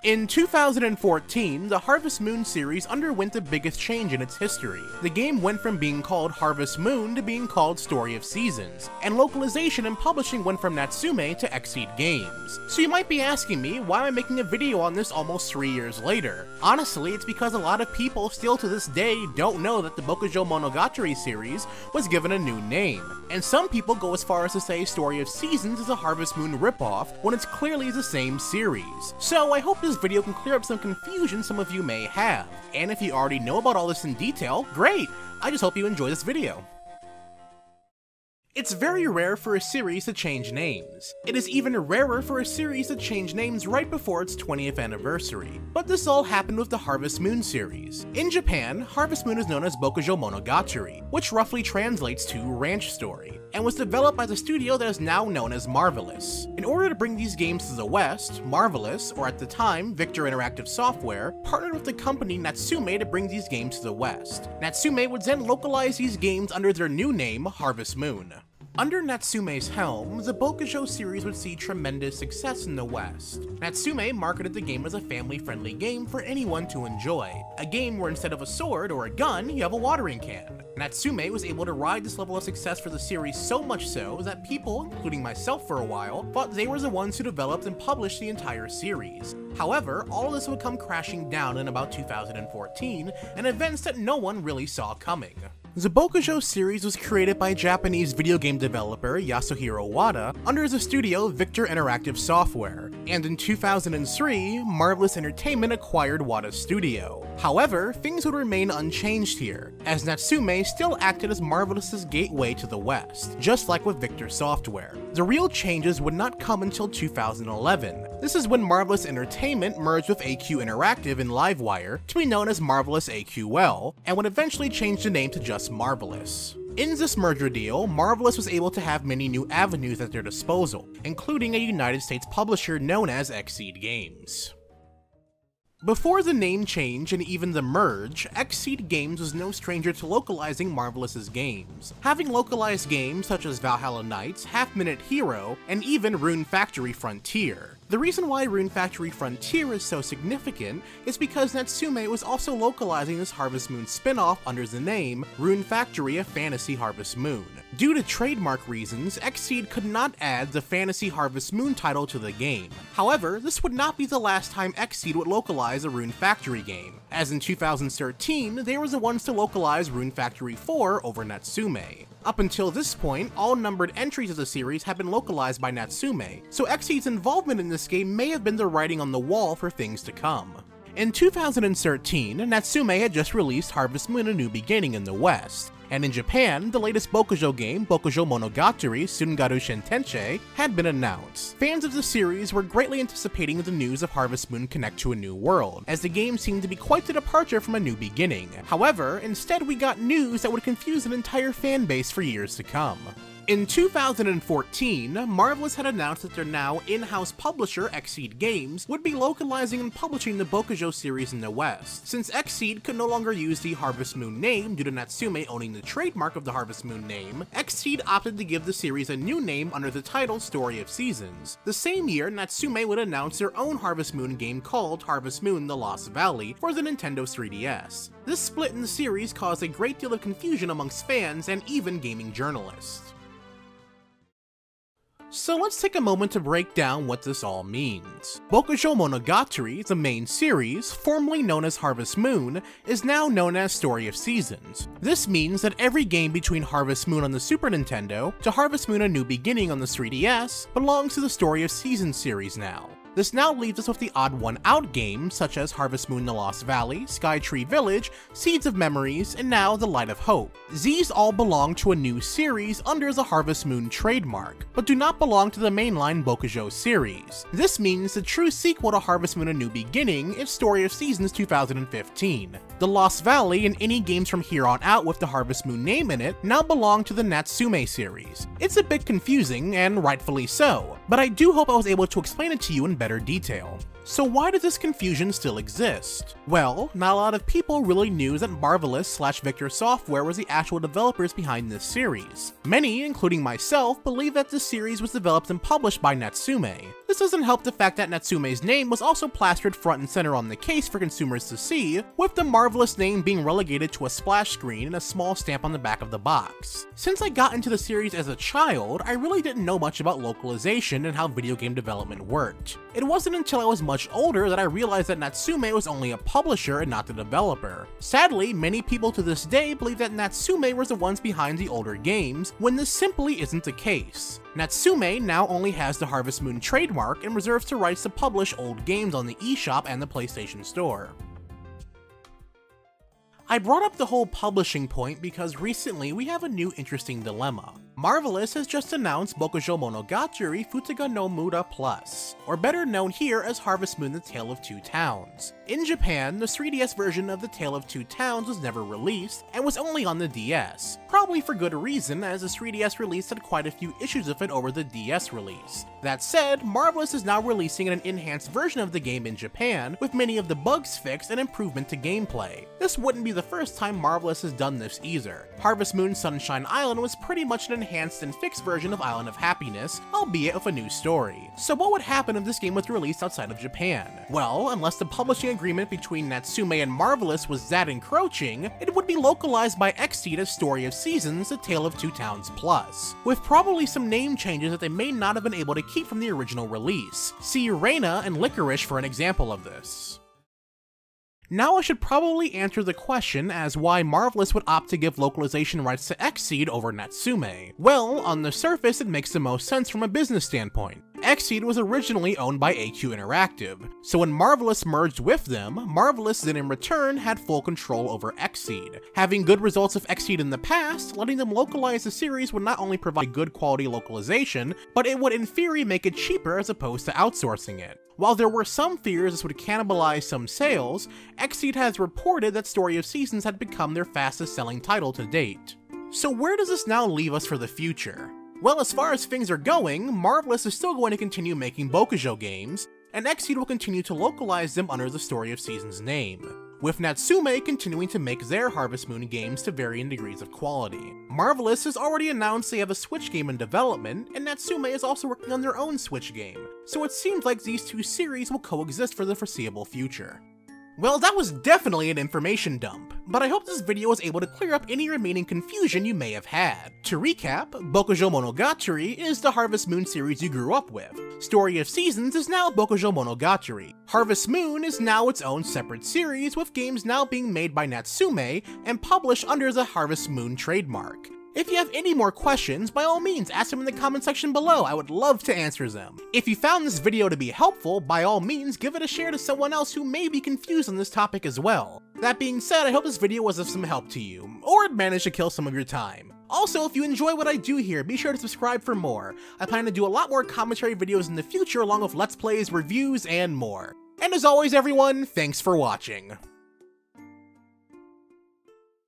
In 2014, the Harvest Moon series underwent the biggest change in its history. The game went from being called Harvest Moon to being called Story of Seasons, and localization and publishing went from Natsume to Xseed Games. So you might be asking me, why am I making a video on this almost 3 years later? Honestly, it's because a lot of people still to this day don't know that the Bokujo Monogatari series was given a new name, and some people go as far as to say Story of Seasons is a Harvest Moon ripoff when it's clearly the same series. So I hope this video can clear up some confusion some of you may have, and if you already know about all this in detail, great! I just hope you enjoy this video. It's very rare for a series to change names. It is even rarer for a series to change names right before its 20th anniversary. But this all happened with the Harvest Moon series. In Japan, Harvest Moon is known as Bokujo Monogatari, which roughly translates to Ranch Story, and was developed by the studio that is now known as Marvelous. In order to bring these games to the West, Marvelous, or at the time, Victor Interactive Software, partnered with the company Natsume to bring these games to the West. Natsume would then localize these games under their new name, Harvest Moon. Under Natsume's helm, the Bokujo series would see tremendous success in the West. Natsume marketed the game as a family-friendly game for anyone to enjoy, a game where instead of a sword or a gun, you have a watering can. Natsume was able to ride this level of success for the series so much so that people, including myself for a while, thought they were the ones who developed and published the entire series. However, all of this would come crashing down in about 2014, and events that no one really saw coming. The Bokujo series was created by Japanese video game developer Yasuhiro Wada under the studio Victor Interactive Software, and in 2003, Marvelous Entertainment acquired Wada's studio. However, things would remain unchanged here, as Natsume still acted as Marvelous's gateway to the West, just like with Victor Software. The real changes would not come until 2011. This is when Marvelous Entertainment merged with AQ Interactive and Livewire to be known as Marvelous AQL, and would eventually change the name to just Marvelous. In this merger deal, Marvelous was able to have many new avenues at their disposal, including a United States publisher known as Xseed Games. Before the name change and even the merge, Xseed Games was no stranger to localizing Marvelous's games, having localized games such as Valhalla Knights, Half Minute Hero, and even Rune Factory Frontier. The reason why Rune Factory Frontier is so significant is because Natsume was also localizing this Harvest Moon spin-off under the name Rune Factory: A Fantasy Harvest Moon. Due to trademark reasons, Xseed could not add the Fantasy Harvest Moon title to the game. However, this would not be the last time Xseed would localize a Rune Factory game, as in 2013, they were the ones to localize Rune Factory 4 over Natsume. Up until this point, all numbered entries of the series have been localized by Natsume, so Xseed's involvement in this game may have been the writing on the wall for things to come. In 2013, Natsume had just released Harvest Moon: A New Beginning in the West, and in Japan, the latest Bokujo game, Bokujo Monogatari Tsungaru Shentenche, had been announced. Fans of the series were greatly anticipating the news of Harvest Moon Connect to a New World, as the game seemed to be quite the departure from A New Beginning. However, instead we got news that would confuse an entire fanbase for years to come. In 2014, Marvelous had announced that their now in-house publisher, Xseed Games, would be localizing and publishing the Bokujo series in the West. Since Xseed could no longer use the Harvest Moon name due to Natsume owning the trademark of the Harvest Moon name, Xseed opted to give the series a new name under the title Story of Seasons. The same year, Natsume would announce their own Harvest Moon game called Harvest Moon: The Lost Valley for the Nintendo 3DS. This split in the series caused a great deal of confusion amongst fans and even gaming journalists. So let's take a moment to break down what this all means. Bokujo Monogatari, the main series, formerly known as Harvest Moon, is now known as Story of Seasons. This means that every game between Harvest Moon on the Super Nintendo to Harvest Moon: A New Beginning on the 3DS belongs to the Story of Seasons series now. This now leaves us with the odd one out games such as Harvest Moon: The Lost Valley, Skytree Village, Seeds of Memories, and now The Light of Hope. These all belong to a new series under the Harvest Moon trademark, but do not belong to the mainline Bokujo series. This means the true sequel to Harvest Moon: A New Beginning is Story of Seasons 2015. The Lost Valley and any games from here on out with the Harvest Moon name in it now belong to the Natsume series. It's a bit confusing, and rightfully so, but I do hope I was able to explain it to you in better detail. So why does this confusion still exist? Well, not a lot of people really knew that Marvelous/Victor Software was the actual developers behind this series. Many, including myself, believe that this series was developed and published by Natsume. This doesn't help the fact that Natsume's name was also plastered front and center on the case for consumers to see, with the marvelous name being relegated to a splash screen and a small stamp on the back of the box. Since I got into the series as a child, I really didn't know much about localization and how video game development worked. It wasn't until I was much older that I realized that Natsume was only a publisher and not the developer. Sadly, many people to this day believe that Natsume was the ones behind the older games, when this simply isn't the case. Natsume now only has the Harvest Moon trademark and reserves the rights to publish old games on the eShop and the PlayStation Store. I brought up the whole publishing point because recently we have a new interesting dilemma. Marvelous has just announced Bokujo Monogatari Futoga no Mura Plus, or better known here as Harvest Moon The Tale of Two Towns. In Japan, the 3DS version of The Tale of Two Towns was never released, and was only on the DS. Probably for good reason, as the 3DS release had quite a few issues of it over the DS release. That said, Marvelous is now releasing an enhanced version of the game in Japan, with many of the bugs fixed and improvement to gameplay. This wouldn't be the first time Marvelous has done this either. Harvest Moon Sunshine Island was pretty much an enhanced and fixed version of Island of Happiness, albeit with a new story. So what would happen if this game was released outside of Japan? Well, unless the publishing agreement between Natsume and Marvelous was that encroaching, it would be localized by Xseed as Story of Seasons, The Tale of Two Towns Plus, with probably some name changes that they may not have been able to keep from the original release. See Reina and Licorice for an example of this. Now I should probably answer the question as why Marvelous would opt to give localization rights to Xseed over Natsume. Well, on the surface it makes the most sense from a business standpoint. Xseed was originally owned by AQ Interactive, so when Marvelous merged with them, Marvelous then in return had full control over Xseed. Having good results of Xseed in the past, letting them localize the series would not only provide good quality localization, but it would in theory make it cheaper as opposed to outsourcing it. While there were some fears this would cannibalize some sales, Xseed has reported that Story of Seasons had become their fastest selling title to date. So where does this now leave us for the future? Well, as far as things are going, Marvelous is still going to continue making Bokujo games, and Xseed will continue to localize them under the Story of Seasons name, with Natsume continuing to make their Harvest Moon games to varying degrees of quality. Marvelous has already announced they have a Switch game in development, and Natsume is also working on their own Switch game, so it seems like these two series will coexist for the foreseeable future. Well, that was definitely an information dump, but I hope this video was able to clear up any remaining confusion you may have had. To recap, Bokujo Monogatari is the Harvest Moon series you grew up with. Story of Seasons is now Bokujo Monogatari. Harvest Moon is now its own separate series, with games now being made by Natsume and published under the Harvest Moon trademark. If you have any more questions, by all means ask them in the comment section below, I would love to answer them. If you found this video to be helpful, by all means give it a share to someone else who may be confused on this topic as well. That being said, I hope this video was of some help to you, or it managed to kill some of your time. Also, if you enjoy what I do here, be sure to subscribe for more. I plan to do a lot more commentary videos in the future along with Let's Plays, reviews, and more. And as always everyone, thanks for watching.